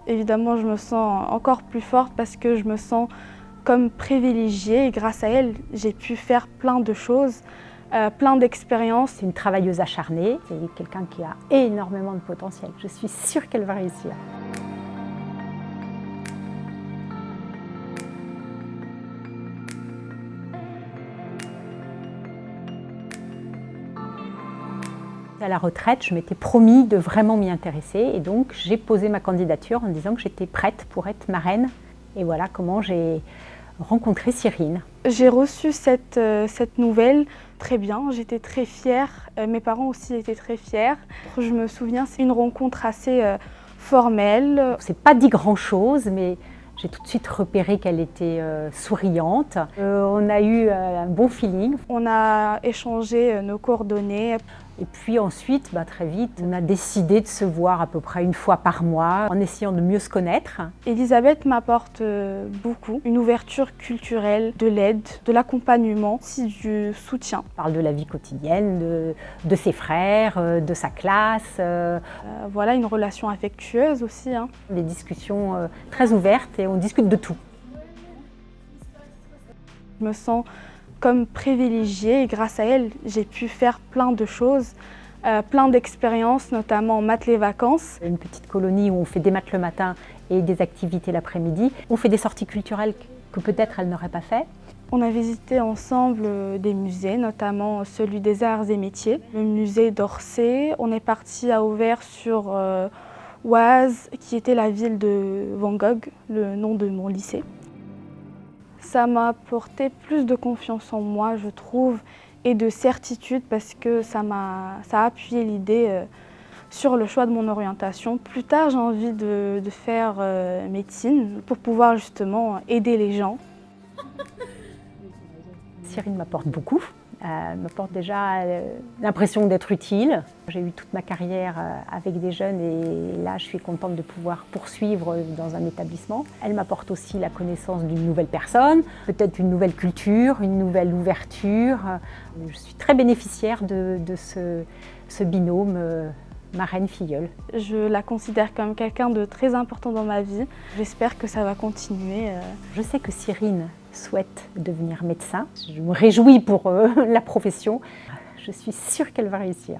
Évidemment, je me sens encore plus forte parce que je me sens comme privilégiée et grâce à elle, j'ai pu faire plein de choses, plein d'expériences. C'est une travailleuse acharnée, c'est quelqu'un qui a énormément de potentiel. Je suis sûre qu'elle va réussir. À la retraite, je m'étais promis de vraiment m'y intéresser et donc j'ai posé ma candidature en disant que j'étais prête pour être marraine. Et voilà comment j'ai rencontré Cyrine. J'ai reçu cette nouvelle très bien, j'étais très fière, mes parents aussi étaient très fiers. Je me souviens, c'est une rencontre assez formelle. C'est pas dit grand-chose, mais j'ai tout de suite repéré qu'elle était souriante. On a eu un bon feeling. On a échangé nos coordonnées. Et puis ensuite, très vite, on a décidé de se voir à peu près une fois par mois, en essayant de mieux se connaître. Elisabeth m'apporte beaucoup, une ouverture culturelle, de l'aide, de l'accompagnement, aussi du soutien. On parle de la vie quotidienne, de ses frères, de sa classe. Voilà, une relation affectueuse aussi. Des discussions très ouvertes et on discute de tout. Je me sens comme privilégiée et grâce à elle, j'ai pu faire plein de choses, plein d'expériences, notamment en maths les vacances. Une petite colonie où on fait des maths le matin et des activités l'après-midi. On fait des sorties culturelles que peut-être elle n'aurait pas fait. On a visité ensemble des musées, notamment celui des Arts et Métiers, le musée d'Orsay. On est parti à Auvers sur Oise, qui était la ville de Van Gogh, le nom de mon lycée. Ça m'a apporté plus de confiance en moi, je trouve, et de certitude parce que ça a appuyé l'idée sur le choix de mon orientation. Plus tard, j'ai envie de faire médecine pour pouvoir justement aider les gens. Cyrine m'apporte beaucoup. Elle m'apporte déjà l'impression d'être utile. J'ai eu toute ma carrière avec des jeunes et là je suis contente de pouvoir poursuivre dans un établissement. Elle m'apporte aussi la connaissance d'une nouvelle personne, peut-être une nouvelle culture, une nouvelle ouverture. Je suis très bénéficiaire de ce binôme marraine-filleule. Je la considère comme quelqu'un de très important dans ma vie. J'espère que ça va continuer. Je sais que Cyrine souhaite devenir médecin. Je me réjouis pour la profession. Je suis sûre qu'elle va réussir.